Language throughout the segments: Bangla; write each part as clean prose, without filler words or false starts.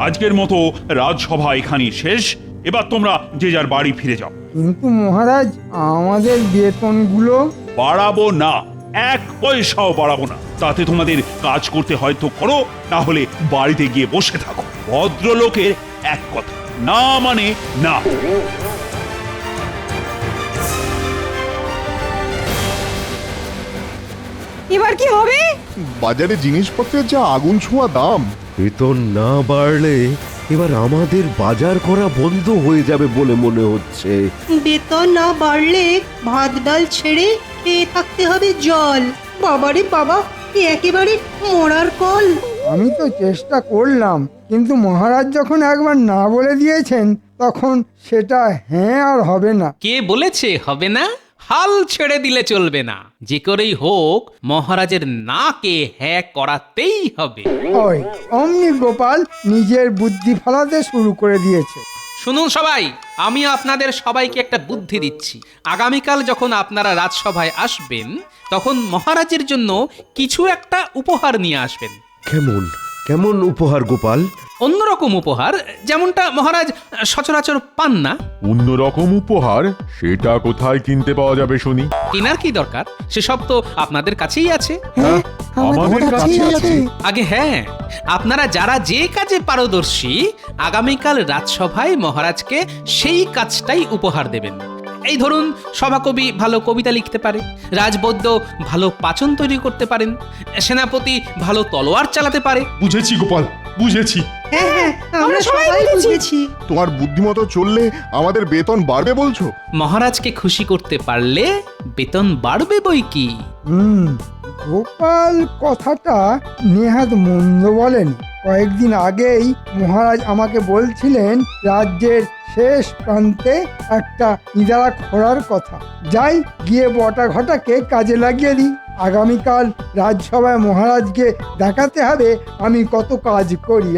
আজকের মতো রাজসভা এখানেই শেষ। এবার তোমরা যে যার বাড়ি ফিরে যাও। কিন্তু মহারাজ, আমাদের বেতনগুলো? বাড়াবো না, এক পয়সাও বাড়াবো না। তাতে তোমাদের কাজ করতে হয়তো করো, না হলে বাড়িতে গিয়ে বসে থাকো। ভদ্রলোকের এক কথা, না মানে না। এবার কি হবে? বাজারে জিনিসপত্রের যা আগুন ছোঁয়া দাম। বেতন না বাড়লে এবার আমাদের বাজার করা বন্ধ হয়ে যাবে বলে মনে হচ্ছে। বেতন না বাড়লে ভাত ডাল ছেড়ে খেয়ে থাকতে হবে জল। বাবারে বাবা, এ একেবারে মরার কল। আমি তো চেষ্টা করলাম, কিন্তু মহারাজ যখন একবার না বলে দিয়েছেন, তখন সেটা হ্যাঁ আর হবে না। কে বলেছে হবে না? হাল ছেড়ে দিলে চলবে না। যে করেই হোক মহারাজের নাকে হ্যাঁ করাতেই হবে। ওই অমনি গোপাল নিজের বুদ্ধি ফলাতে শুরু করে দিয়েছে। শুনুন সবাই, আমি আপনাদের সবাইকে একটা বুদ্ধি দিচ্ছি। আগামীকাল যখন আপনারা রাজসভায় আসবেন, তখন মহারাজের জন্য কিছু একটা উপহার নিয়ে আসবেন। কেমন কেমন উপহার গোপাল? অন্যরকম উপহার, যেমনটা মহারাজ সচরাচর পান না। অন্যরকম উপহার? সেটা কোথায় কিনতে পাওয়া যাবে শুনি? কেনার কি দরকার? সেসব তো আপনাদের কাছেই আছে। আমাদের কাছেই আছে? আগে হ্যাঁ, আপনারা যারা যে কাজে পারদর্শী, আগামীকাল রাজসভায় মহারাজকে সেই কাজটাই উপহার দেবেন। এই ধরুন, সভাকবি ভালো কবিতা লিখতে পারে, রাজবৈদ্য ভালো পাচন তৈরি করতে পারেন, সেনাপতি ভালো তলোয়ার চালাতে পারে। বুঝেছি গোপাল, বুঝেছি। হ্যাঁ হ্যাঁ, আমরা সবাই বুঝেছি। তোমার বুদ্ধিমতো চললে আমাদের বেতন বাড়বে বলছো? মহারাজকে খুশি করতে পারলে বেতন বাড়বে বই কি। গোপাল কথাটা নেহাত মন্দ বলেন। কয়েকদিন আগেই মহারাজ আমাকে বলছিলেন রাজ্যের শেষ প্রান্তে একটা ইদারা খোঁড়ার কথা। যাই গিয়ে বটা ঘটাকে কাজে লাগিয়ে দিই। আগামীকাল রাজসভায় মহারাজকে দেখাতে হবে আমি কত কাজ করি।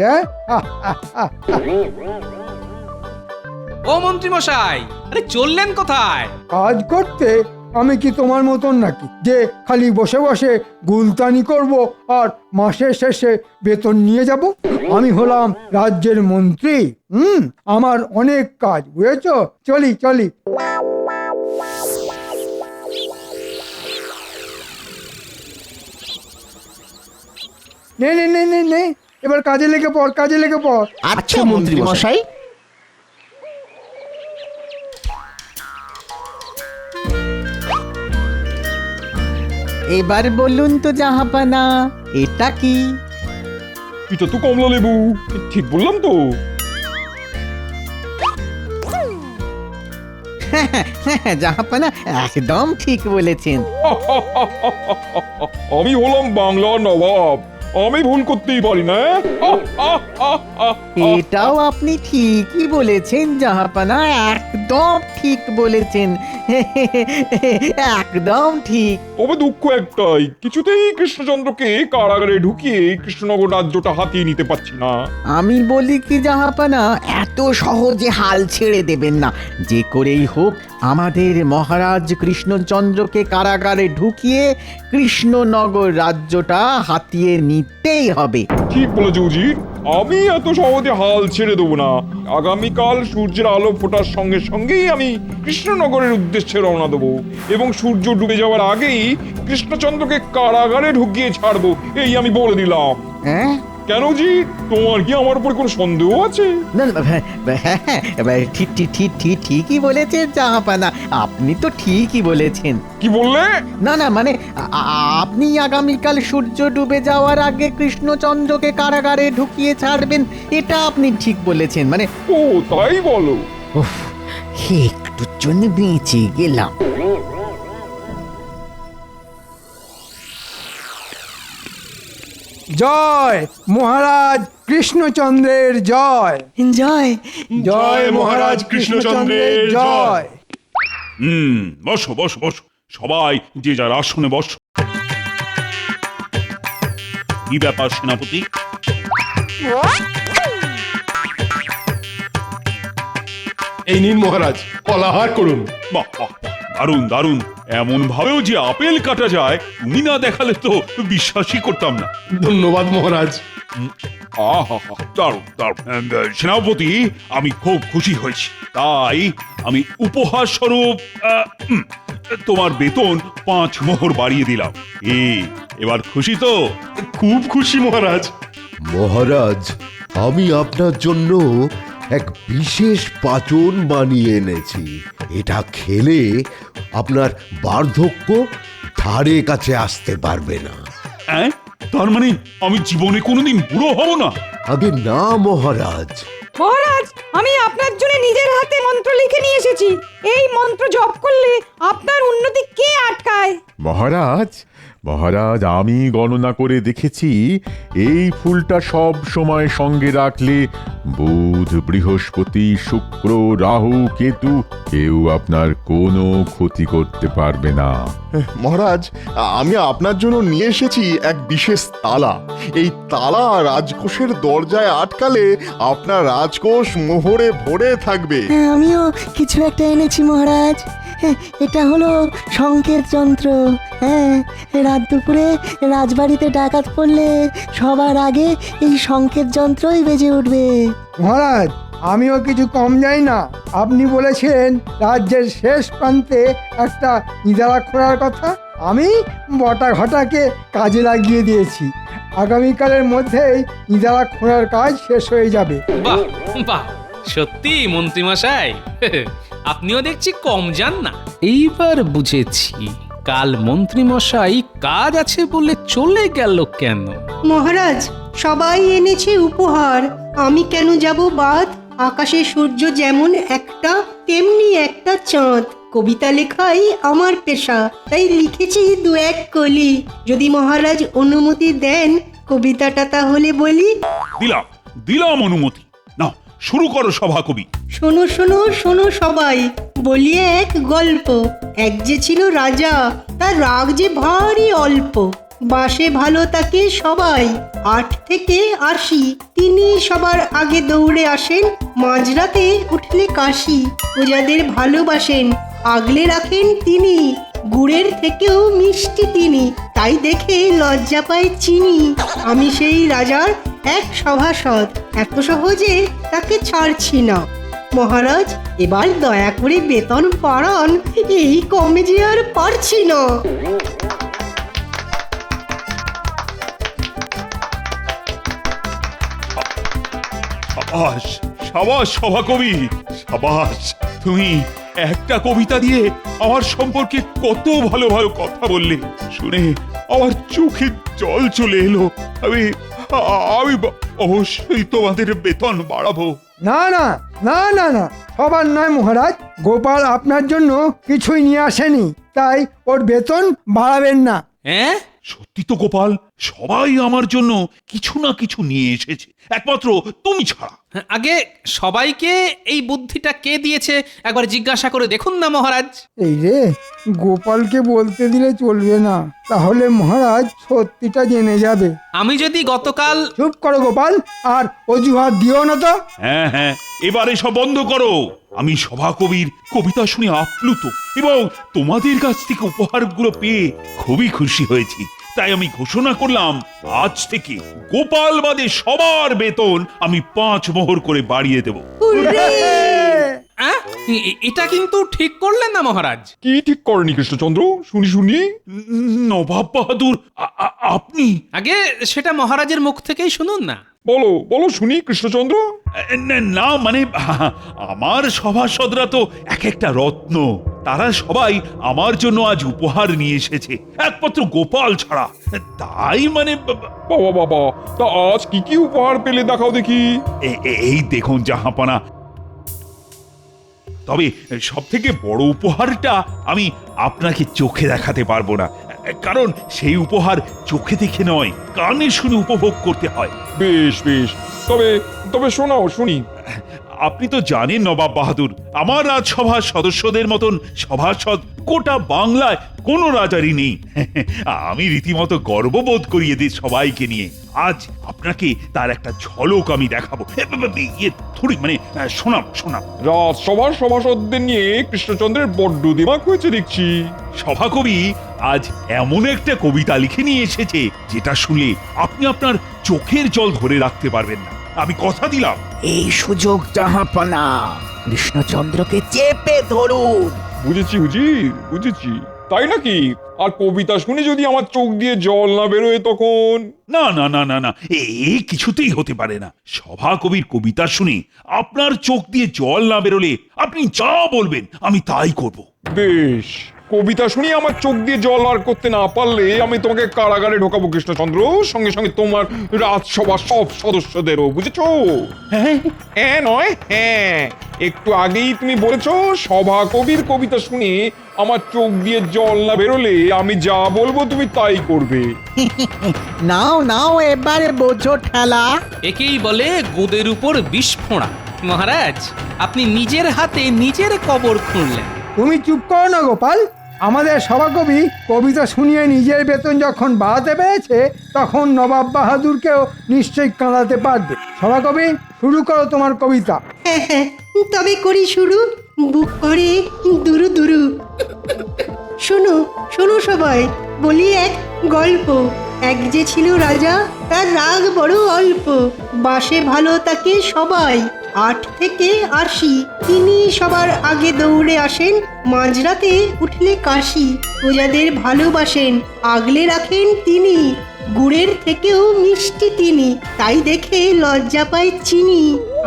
ও মন্ত্রী মশাই, আরে চললেন কোথায়? কাজ করতে? আমি কি তোমার মতন নাকি যে খালি বসে বসে গুলতানি করব আর মাসের শেষে বেতন নিয়ে যাব? আমি হলাম রাজ্যের মন্ত্রী। আমার অনেক কাজ, বুঝেছো? চলি চলি। নে নে নে নে নে, এবার কাজে লেগে পড়, কাজে লেগে পড়। আচ্ছা মন্ত্রী মশাই। এবার বলুন তো জাহাপানা, এটা কি? এটা তো কমলা লেবু, ঠিক বললাম তো? জাহাপানা একদম ঠিক বলেছেন। আমি হলাম বাংলার নবাব, আমি ভুল করতেই পারি না। এটাও আপনি ঠিকই বলেছেন জাহাপানা, একদম ঠিক বলেছেন। একদম ঠিক। তবে দুঃখ একটাই, কিছুতেই কৃষ্ণচন্দ্রকে কারাগারে ঢুকিয়ে কৃষ্ণনগর রাজ্যটা হাতিয়ে নিতে পারছি না। আমি বলি কি জাহাপানা, এত সহজে হাল ছেড়ে দেবেন না। যে করেই হোক আমাদের মহারাজ কৃষ্ণচন্দ্রকে কারাগারে ঢুকিয়ে কৃষ্ণনগর রাজ্যটা হাতিয়ে নিতেই হবে। ঠিক বলেছো উজির, আমি এত সহজে হাল ছেড়ে দেবো না। আগামীকাল সূর্যের আলো ফোটার সঙ্গে সঙ্গেই আমি কৃষ্ণনগরের উদ্দেশ্যে রওনা দেবো, এবং সূর্য ডুবে যাওয়ার আগেই কৃষ্ণচন্দ্রকে কারাগারে ঢুকিয়ে ছাড়বো, এই আমি বলে দিলাম। হ্যাঁ কেন জি, তোমার কি আমার উপর কোনো সন্দেহ আছে? না ঠিকই বলেছেন জাহাপানা, আপনি তো ঠিকই বলেছেন। কি বললে? না মানে আপনি আগামীকাল সূর্য ডুবে যাওয়ার আগে কৃষ্ণচন্দ্রকে কারাগারে ঢুকিয়ে ছাড়বেন, এটা আপনি ঠিক বলেছেন। মানে ও তাই বলো? একটুর জন্য বেঁচে গেলাম। জয় মহারাজ কৃষ্ণচন্দ্রের জয়। জয় জয় মহারাজ কৃষ্ণচন্দ্রের জয়। বসো বসো বসো, সবাই যে যার আসনে বসো। কি ব্যাপার সেনাপতি? এই নিন মহারাজ, ফলাহার করুন। বাহ বাহ, দারুণ দারুণ। এমন ভাবেও যে আপেল কাটা যায় তুমি না দেখালে তো বিশ্বাসই করতাম না। ধন্যবাদ মহারাজ। আহা, দারুণ দারুণ। সেনাপতি, আমি খুব খুশি হয়েছি। তাই আমি উপহার স্বরূপ তোমার বেতন 5 মোহর বাড়িয়ে দিলাম। এবার খুশি তো? খুব খুশি মহারাজ। মহারাজ, আমি আপনার জন্য এক বিশেষ পাচন বানিয়ে এনেছি। এটা খেলে আপনার বার্ধক্য ধারে কাছে আসতে পারবে না। হ্যাঁ, তার মানে আমি জীবনে কোনোদিন বুড়ো হব না? আগে না মহারাজ। মহারাজ, আমি আপনার জন্য নিজের হাতে মন্ত্র লিখে নিয়ে এসেছি। এই মন্ত্র জপ করলে আপনার উন্নতি কে আটকায়? মহারাজ, মহারাজ, আমি গণনা করে দেখেছি এই ফুলটা সব সময় সঙ্গে রাখলে বুধ, বৃহস্পতি, শুক্র, রাহু, কেতু কেউ আপনার কোনো ক্ষতি করতে পারবে না। মহারাজ, আমি আপনার জন্য নিয়ে এসেছি এক বিশেষ তালা। এই তালা রাজকোষের দরজায় আটকালে আপনার রাজকোষ মোহরে ভরে থাকবে। আমিও কিছু একটা এনেছি মহারাজ। এটা হলো শঙ্খের যন্ত্র। হ্যাঁ, রাত দুপুরে রাজবাড়িতে ডাকাত পড়লে সবার আগে এই শঙ্খের যন্ত্রই বেজে উঠবে। মহারাজ, আমিও কিছু কম যাই না। আপনি বলেছেন রাজ্যের শেষ প্রান্তে একটা ইদারা খোঁড়ার কথা। আমি বটা ঘটাকে কাজে লাগিয়ে দিয়েছি। আগামীকালের মধ্যেই ইদারা খোঁড়ার কাজ শেষ হয়ে যাবে। বাহ বাহ, সত্যি মন্ত্রীমশাই, আপনিও দেখছি কম যান না। এইবার বুঝেছি কাল মন্ত্রীমশাই কাজ আছে বলে চলে গেল কেন। মহারাজ, সবাই এনেছে উপহার, আমি কেন যাব বাদ? আকাশে সূর্য যেমন একটা, তেমনি একটা চাঁদ। কবিতা লেখাই আমার পেশা, তাই লিখেছি 2-1 কলি। যদি মহারাজ অনুমতি দেন কবিতাটা তাহলে বলি। দিলাম দিলাম অনুমতি। না, শুরু করো সভাকবি। শোনো শোনো শোনো সবাই, বলি এক গল্প। এক যে ছিল রাজা, তার রাগ যে ভারী অল্প। বাসে ভালো তাকে সবাই, 8 থেকে 80। তিনি সবার আগে দৌড়ে আসেন, মাঝরাতে উঠলে কাশি। প্রজাদের ভালোবাসেন, আগলে রাখেন তিনি। গুড়ের থেকেও মিষ্টি তিনি, তাই দেখে লজ্জা পায় চিনি। আমি সেই রাজার এক সভাসদ, এত সহজে তাকে ছাড়ছি না। মহারাজ, এবার দয়া করে বেতন বাড়ান, এই কমে যে আর পারছি না। সাবাস সাবাস সভাকবি, সাবাস। তুমি একটা কবিতা দিয়ে আমার সম্পর্কে কত ভালো ভালো কথা বললে। শুনে আমার চোখে জল চলে এলো। আমি আমি অবশ্যই তোমাদের বেতন বাড়াবো। না না না না না, সবার নয় মহারাজ। গোপাল আপনার জন্য কিছুই নিয়ে আসেনি, তাই ওর বেতন বাড়াবেন না। হ্যাঁ, সত্যি তো গোপাল, সবাই আমার জন্য কিছু না কিছু নিয়ে এসেছে, একমাত্র তুমি ছাড়া। আগে সবাইকে এই বুদ্ধিটা কে দিয়েছে একবার জিজ্ঞাসা করে দেখুন না মহারাজ। এই রে, গোপালকে বলতে দিলে চলবে না, তাহলে মহারাজ সত্যিটা জেনে যাবে। আমি যদি গতকাল... চুপ করো গোপাল, আর অজুহাত দিও না তো। হ্যাঁ হ্যাঁ, এবারে সব বন্ধ করো। আমি সভাকবির কবিতা শুনে আপ্লুত এবং তোমাদের কাছ থেকে উপহারগুলো পেয়ে খুবই খুশি হয়েছি। তাই আমি ঘোষণা করলাম, আজ থেকে গোপাল বাদে সবার বেতন আমি 5 মোহর করে বাড়িয়ে দেব। এটা কিন্তু ঠিক করলেন না মহারাজ। কি ঠিক করেনি কৃষ্ণচন্দ্র? শুনি শুনি। নবাব বাহাদুর, আপনি? আগে সেটা মহারাজের মুখ থেকেই শুনুন না। বলো বলো শুনি কৃষ্ণচন্দ্র। না মানে আমার সভাসদরা তো এক একটা রত্ন। তারা সবাই আমার জন্য আজ উপহার নিয়ে এসেছে, একমাত্র গোপাল ছাড়া। তাই মানে বাবা বাবা, তা আজ কি কি উপহার পেলে দেখাও দেখি। এই দেখুন জাহাপানা। তবে সব থেকে বড় উপহারটা আমি আপনাকে চোখে দেখাতে পারবো না, কারণ সেই উপহার চোখে দেখে নয়, কানে শুনে উপভোগ করতে হয়। বেশ বেশ, তবে তবে শোনাও শুনি। আপনি তো জানেন নবাব বাহাদুর, আমার রাজসভার সদস্যদের মতন সভাসদ গোটা বাংলায় কোনো রাজারই নেই। আমি রীতিমতো গর্ববোধ করি এদের সবাইকে নিয়ে। আজ আপনাকে তার একটা ঝলক আমি দেখাবো। থোড়ি মানে শোনাম। রাজসভার সভাসদদের নিয়ে কৃষ্ণচন্দ্রের বড্ড দিমাগ হয়েছে দেখছি। সভাকবি, আজ এমন একটা কবিতা লিখে নিয়ে এসেছে যেটা শুনলে আপনি আপনার চোখের জল ধরে রাখতে পারবেন না, আমি কথা দিলাম। এই সুযোগ জাহাপনা কৃষ্ণচন্দ্রকে চেপে ধরুন। বুঝেছি হুজির, বুঝেছি। তাই নাকি? আর কবিতা শুনে যদি আমার চোখ দিয়ে জল না বেরোয় তখন? না না না না না, এ কিছুতেই হতে পারে না। সভা কবির কবিতা শুনে আপনার চোখ দিয়ে জল না বেরোলে আপনি যা বলবেন আমি তাই করব। বেশ, কবিতা শুনে আমার চোখ দিয়ে জল আর করতে না পারলে আমি তোমাকে কারাগারে ঢোকাবো কৃষ্ণচন্দ্র, সঙ্গে সঙ্গে তোমার রাজসভার সব সদস্যদেরও, বুঝেছো? হ্যাঁ নয় হ্যাঁ, একটু আগেই তুমি বলেছো সভা কবির কবিতা শুনে আমার চোখ দিয়ে জল না বেরোলে আমি যা বলবো তুমি তাই করবে। নাও নাও এবারে বোঝো ঠেলা। একেই বলে গোদের উপর বিষ ফোঁড়া। মহারাজ, আপনি নিজের হাতে নিজের কবর খুঁড়লেন। তুমি চুপ করো না গোপাল। আমাদের সভাকবি কবিতা শুনিয়ে নিজের বেতন যখন বাড়াতে পেরেছে তখন নবাব বাহাদুরকেও নিশ্চয়ই কাঁদাতে পারবে। সভাকবি, শুরু করো তোমার কবিতা। হ্যাঁ হ্যাঁ, তবে করি শুরু। বুক করে দুরু দুরু। শোনো শোনো সবাই, বলি এক গল্প। এক যে ছিল রাজা, তার রাগ বড় অল্প। বাসে ভালো তাকে সবাই, 8 থেকে 80। তিনি সবার আগে দৌড়ে আসেন, মাঝরাতে উঠলে কাশি। প্রজাদের ভালোবাসেন, আগলে রাখেন তিনি। গুড়ের থেকেও মিষ্টি তিনি, তাই দেখে লজ্জা পায় চিনি।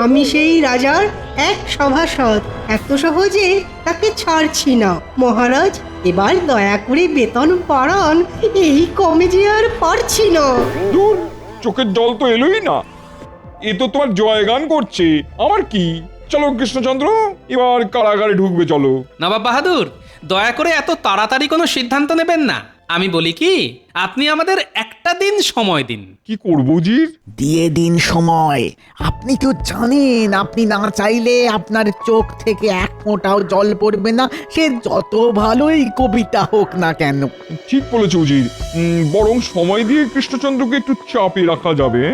আমি সেই রাজার এক সভাসদ, এত সহজে তাকে ছাড়ছি না। মহারাজ, এবার দয়া করে বেতন বাড়ান, এই কমে যে আর পারছি না। দূর, চোখের জল তো এলোই না। এ তো তোমার জয়গান করছে, আমার কি? চলো কৃষ্ণচন্দ্র, এবার কারাগারে ঢুকবে, চলো। নবাব বাহাদুর, দয়া করে এত তাড়াতাড়ি কোনো সিদ্ধান্ত নেবেন না। আমি বলি কি, আপনি আমাদের একটা দিন সময় দিন। কি করবো জির? দিয়ে দিন সময়। আপনি তো জানেন আপনি না চাইলে আপনার চোখ থেকে এক ফোঁটাও জল পড়বে না, সে যত ভালোই কবিতা হোক না কেন। ঠিক বলেছ উজির, বরং সময় দিয়ে কৃষ্ণচন্দ্রকে একটু চাপে রাখা যাবে।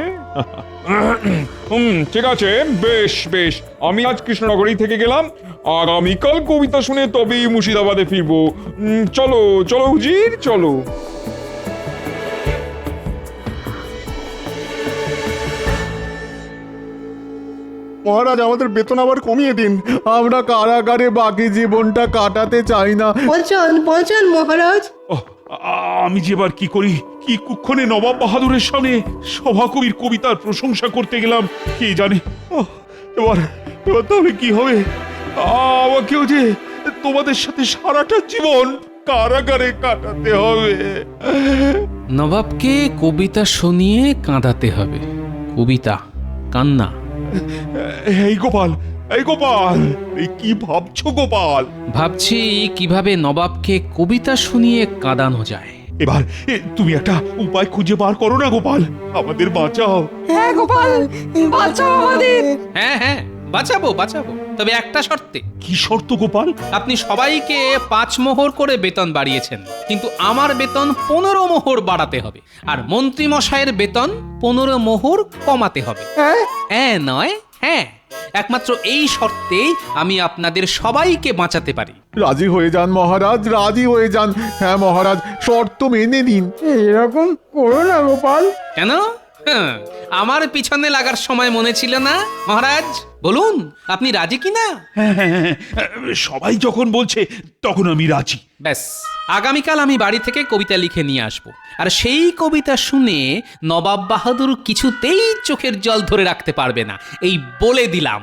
ঠিক আছে, বেশ বেশ, আমি আজ কৃষ্ণনগরেই থেকে গেলাম। আগামীকাল কবিতা শুনে তবেই মুর্শিদাবাদে ফিরবো। চলো চলো উজির, চলো। মহারাজ, আমাদের বেতন আবার কমিয়ে দিন। আমরা কারাগারে বাকি জীবনটা কাটাতে চাই না। বাঁচান বাঁচান মহারাজ। ওহ, আমি যে এবার কি করি? কি কুক্ষণে নবাব বাহাদুরের সামনে সভাকবির কবিতার প্রশংসা করতে গেলাম কে জানে। ওহ, এবার এবার তাহলে কি হবে? আমাকেও যে তোমাদের সাথে সারাটা জীবন কারাগারে কাটাতে হবে। নবাবকে কবিতা শুনিয়ে কাঁদাতে হবে। কবিতা, কান্না। এই গোপাল, এই গোপাল, এই কি ভাবছো গোপাল? ভাবছি কিভাবে নবাবকে কবিতা শুনিয়ে কাঁদানো যায়। এবার তুমি একটা উপায় খুঁজে বার করো না গোপাল, আমাদের বাঁচাও। হ্যাঁ গোপাল, বাঁচাও আমাদের। হ্যাঁ হ্যাঁ, বাঁচাবো বাঁচাবো, তবে একটা শর্তে। কি শর্ত গোপাল? আপনি সবাইকে 5 মোহর করে বেতন বাড়িয়েছেন, কিন্তু আমার বেতন 15 মোহর বাড়াতে হবে, আর মন্ত্রী মশাইয়ের বেতন 15 মোহর কমাতে হবে। হ্যাঁ নয় হ্যাঁ, একমাত্র এই শর্তেই আমি আপনাদের সবাইকে বাঁচাতে পারি। রাজি হয়ে যান মহারাজ, রাজি হয়ে যান। হ্যাঁ মহারাজ, শর্ত মেনে নিন। এরকম করো না গোপাল। কেন? আমার পিছনে লাগার সময় মনে ছিল না মহারাজ? বলুন, আপনি রাজি কিনা? হ্যাঁ, সবাই যখন বলছে তখন আমি রাজি। ব্যাস, আগামীকাল আমি বাড়ি থেকে কবিতা লিখে নিয়ে আসব, আর সেই কবিতা শুনে নবাব বাহাদুর কিছুতেই চোখের জল ধরে রাখতে পারবে না, এই বলে দিলাম।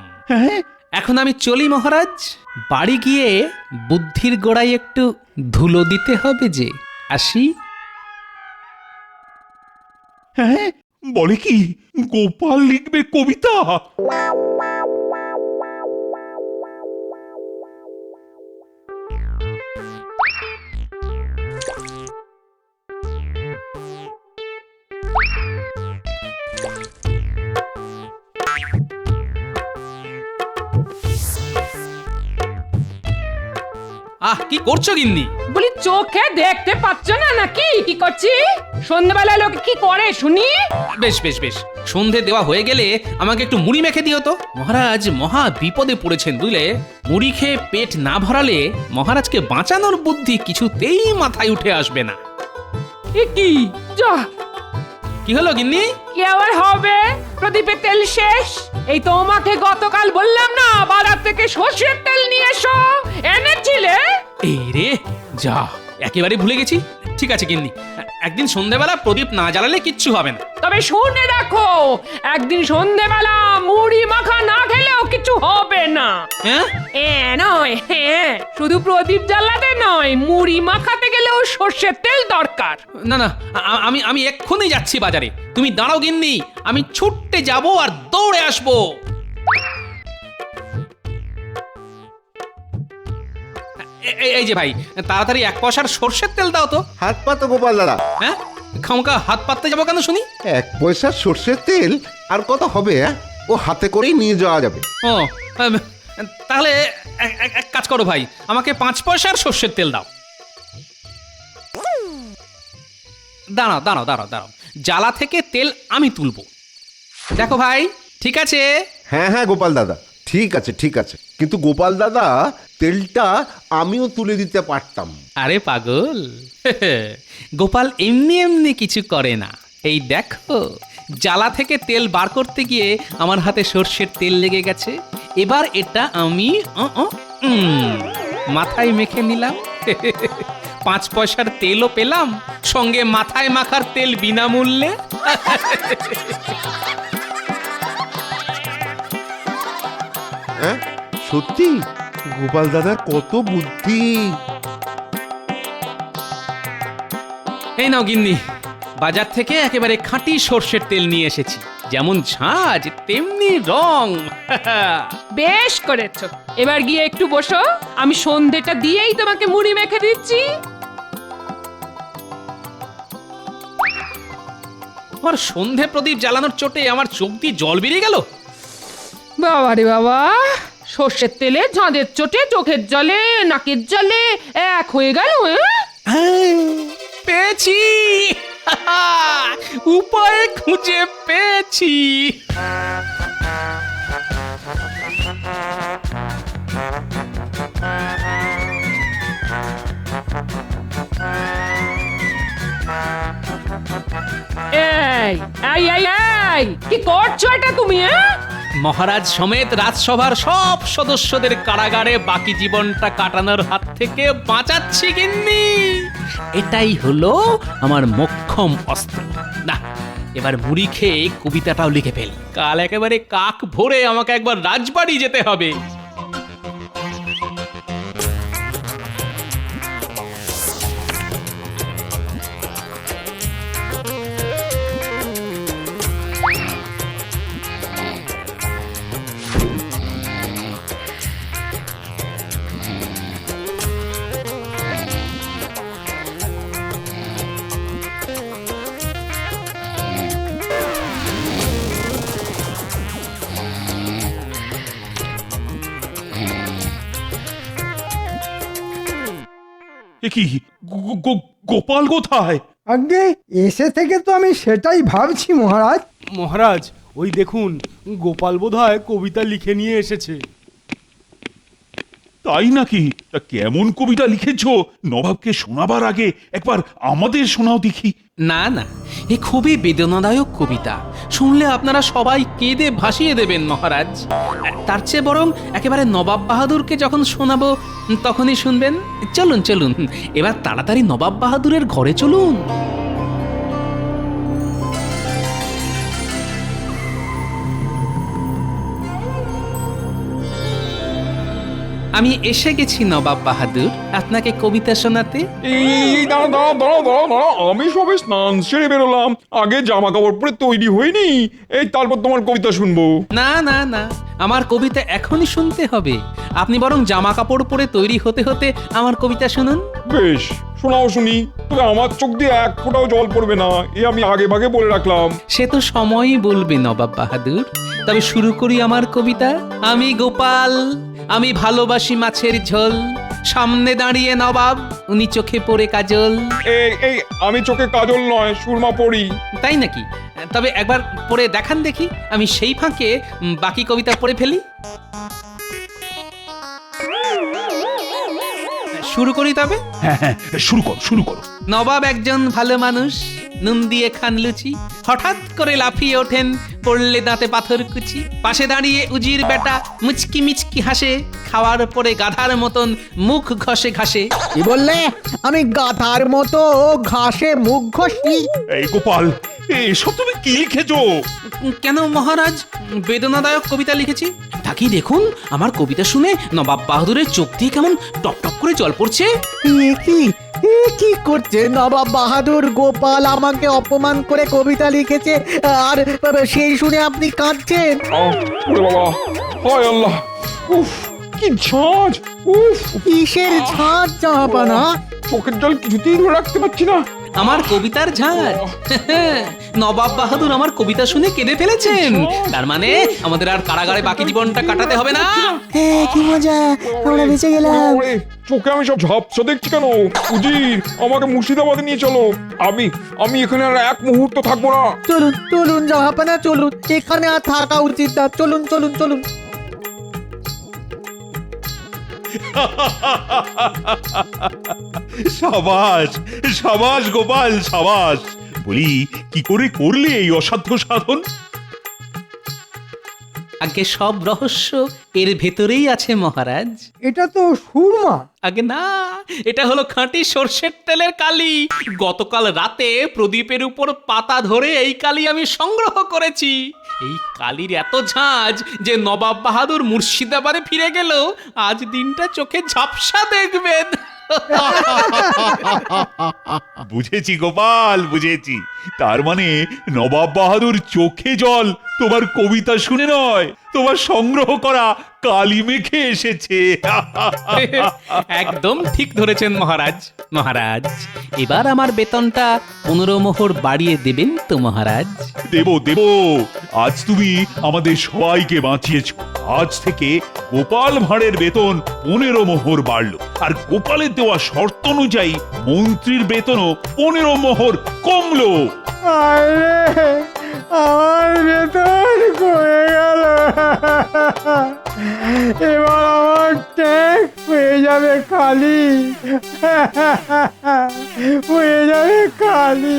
এখন আমি চলি মহারাজ, বাড়ি গিয়ে বুদ্ধির গোড়ায় একটু ধুলো দিতে হবে যে। আসি। হ্যাঁ, বলে কি গোপাল লিখবে কবিতা? আহ, কি করছো গিন্নি? বলি চোখে দেখতে পাচ্ছ না নাকি কি করছি? সন্ধ্যাবেলায় লোকে কি করে শুনি? বেশ বেশ বেশ, সন্ধে দেওয়া হয়ে গেলে আমাকে একটু মুড়ি মেখে দিও তো। মহারাজ মহা বিপদে পড়েছেন বুঝলে। মুড়ি খেয়ে পেট না ভরালে মহারাজকে বাঁচানোর বুদ্ধি কিছুতেই মাথায় উঠে আসবে না। কি যা কি হলো গিন্নি? কি আবার হবে? প্রদীপের তেল শেষ। এই তোমাকে গতকাল বললাম না বাজার থেকে সর্ষের তেল নিয়ে এসো, এনেছিলে? এই রে যা, একেবারে ভুলে গেছি। ঠিক আছে গিন্নি, একদিন সন্ধেবেলা প্রদীপ না জ্বালালে কিচ্ছু হবে না। তবে শুনে রাখো, একদিন সন্ধেবেলা মুড়ি মাখা না খেলেও কিছু হবে না। হ্যাঁ নয়, হ্যাঁ, শুধু প্রদীপ জ্বালাতে নয়, মুড়ি মাখাতে গেলেও সর্ষের তেল দরকার। না না, আমি এক্ষুনি যাচ্ছি বাজারে। তুমি দাঁড়াও গিন্নি, আমি ছুটতে যাব আর দৌড়ে আসবো। এই যে ভাই, তাড়াতাড়ি 1 পয়সার সর্ষের তেল দাও তো। হাত পাতো গোপাল দাদা। হ্যাঁ, খামকা হাত পাততে যাবো কেন শুনি? 1 পয়সার সর্ষের তেল আর কত হবে? ও হাতে করেই নিয়ে যাওয়া যাবে। ও তাহলে এক কাজ করো ভাই, আমাকে 5 পয়সার সর্ষের তেল দাও। দাঁড়াও দাঁড়াও দাঁড়াও দাঁড়াও, জ্বালা থেকে তেল আমি তুলবো। দেখো ভাই, ঠিক আছে? হ্যাঁ হ্যাঁ গোপাল দাদা, ঠিক আছে ঠিক আছে, কিন্তু গোপাল দাদা তেলটা আমিও তুলে দিতে পারতাম। আরে পাগল, গোপাল এমনি এমনি কিছু করে না। এই দেখো, জ্বালা থেকে তেল বার করতে গিয়ে আমার হাতে সর্ষের তেল লেগে গেছে। এবার এটা আমি মাথায় মেখে নিলাম। 5 পয়সার তেলও পেলাম, সঙ্গে মাথায় মাখার তেল বিনামূল্যে। হ্যাঁ সত্যি, গোপাল দাদার কত বুদ্ধি। এই নাও গিন্নি, বাজার থেকে একেবারে খাঁটি সর্ষের তেল নিয়ে এসেছি। যেমন ঝাঁজ তেমনি রং। বেশ করেছো, এবার গিয়ে একটু বসো, আমি সন্ধেটা দিয়েই তোমাকে মুড়ি মেখে দিচ্ছি। আমার সন্ধে প্রদীপ জ্বালানোর চোটে আমার চোখ দিয়ে জল বেরিয়ে গেল। বাবা রে বাবা, সর্ষের তেলে ঝাঁদের চোটে চোখের জলে নাকের জলে এক হয়ে গেল। পেয়েছি, উপায় খুঁজে পেয়েছি। এই এই এই এই, কি করছো এটা তুমি? মহারাজ সমেত রাজসভার সব সদস্যদের কারাগারে বাকি জীবনটা কাটানোর হাত থেকে বাঁচাচ্ছি গিন্নি। এটাই হলো আমার মোক্ষম অস্ত্র। না, এবার মুড়ি খেয়ে কবিতাটাও লিখে ফেল। কাল একেবারে কাক ভোরে আমাকে একবার রাজবাড়ি যেতে হবে। এ কি, গোপাল কোথায়? আগে এসে থেকে তো আমি সেটাই ভাবছি মহারাজ। মহারাজ, ওই দেখুন, গোপাল বোধহয় কবিতা লিখে নিয়ে এসেছে। তাই নাকি? তা কেমন কবিতা লিখেছো? নবাবকে শোনাবার আগে একবার আমাদের শোনাও দেখি। না না, এ খুবই বেদনাদায়ক কবিতা। শুনলে আপনারা সবাই কেঁদে ভাসিয়ে দেবেন মহারাজ। তার চেয়ে বরং একেবারে নবাব বাহাদুরকে যখন শোনাবো তখনই শুনবেন। চলুন চলুন, এবার তাড়াতাড়ি নবাব বাহাদুরের ঘরে চলুন। আমি এসে গেছি নবাব বাহাদুর, আপনাকে কবিতা শোনাতে। এই দাঁড়া দাঁড়া দাঁড়া দাঁড়া দাঁড়া, আমি সবে স্নান সেরে বেরোলাম, আগে জামা কাপড় পরে তৈরি হইনি, এই তারপর তোমার কবিতা শুনবো। না না না, আমার কবিতা এখনই শুনতে হবে। আপনি বরং জামা কাপড় পরে তৈরি হতে হতে আমার কবিতা শুনুন। বেশ, শোনাও শুনি, তবে আমার চোখ দিয়ে এক ফোঁটাও জল পড়বে না, এ আমি আগে ভাগে বলে রাখলাম। সে তো সময়ই বলবে নবাব বাহাদুর। তবে শুরু করি আমার কবিতা। আমি গোপাল, আমি ভালোবাসি মাছের ঝোল, সামনে দাঁড়িয়ে নবাব, উনি চোখে পড়ে কাজল। এই এই, আমি চোখে কাজল নয় সুরমা পড়ি। তাই নাকি? তবে একবার পড়ে দেখান দেখি, আমি সেই ফাঁকে বাকি কবিতা পড়ে ফেলি। শুরু করি তবে। হ্যাঁ হ্যাঁ, শুরু করো শুরু করো। নবাব একজন ভালো মানুষ, নুন দিয়ে খান লুচি, হঠাৎ করে লাফিয়ে ওঠেন, পড়লে দাঁতে পাথর কুচি। পাশে দাঁড়িয়ে উজির বেটা মুচকি মিচকি হাসে, খাওয়ার পরে গাধার মতন মুখ ঘষে ঘাসে। কি বললে? আমি গাধার মতো ঘাসে মুখ ঘষি? এই গোপাল, এসব তুমি কি লিখেছো? কেন মহারাজ, বেদনাদায়ক কবিতা লিখেছি। তাকিয়ে দেখুন, আমার কবিতা শুনে নবাব বাহাদুরের চোখ দিয়ে কেমন টপ টপ করে জল পড়ছে। কি করছে নবাব বাহাদুর? গোপাল আমাকে অপমান করে কবিতা লিখেছে, আর সেই শুনে আপনি কাঁদছেন? ওরে বাবা, হায় আল্লাহ, উফ কি ঝাঁজ, উফ কিসের ঝাঁজ জাহাপানা? চোখের জল কিছুতেই ধরে রাখতে পারছি না। আমার কবিতার ঝাঁজ। নবাব বাহাদুর আমার কবিতা শুনে কেঁদে ফেলেছেন, তার মানে আমাদের আর কারাগারে বাকি জীবনটা কাটাতে হবে না। কি মজা, আমরা বেঁচে গেলাম। ওরে, চোখে আমি সব ঝাপসা দেখছি কেন? উজির, আমাকে মুর্শিদাবাদে নিয়ে চলো। আমি এখানে আর এক মুহূর্ত থাকবো না। চলুন চলুন জাহাপানা, চলুন, এখানে আর থাকা উচিত না। চলুন চলুন চলুন। সাবাস সাবাস গোপাল, সাবাস। বলি, কি করে করলে এই অসাধ্য সাধন? আগে সব রহস্য এর ভেতরেই আছে মহারাজ। এটা তো সুরমা। আগে না, এটা হলো খাঁটি সর্ষের তেলের কালি। গতকাল রাতে প্রদীপের উপর পাতা ধরে এই কালি আমি সংগ্রহ করেছি। এই কালির এত ঝাঁজ যে নবাব বাহাদুর মুর্শিদাবাদে ফিরে গেল আজ দিনটা চোখে ঝাপসা দেখবেন। বুঝেছি গোপাল, বুঝেছি। তার মানে নবাব বাহাদুর চোখে জল তোমার কবিতা শুনে নয়, তোমার সংগ্রহ করা কালি মেখে এসেছে। একদম ঠিক ধরেছেন মহারাজ। মহারাজ, এবার আমার বেতনটা 15 মোহর বাড়িয়ে দেবেন তো মহারাজ? দেব দেব, আজ তুমি আমাদের সবাইকে বাঁচিয়েছ। আজ থেকে গোপাল ভাঁড়ের বেতন 15 মোহর বাড়লো, আর গোপালের দেওয়া শর্ত অনুযায়ী মন্ত্রীর বেতনও 15 মোহর কমলো। আরে, আমার বেতন কমে গেল। এবার আমার ট্যাক্স হয়ে যাবে কালি, হয়ে যাবে কালি।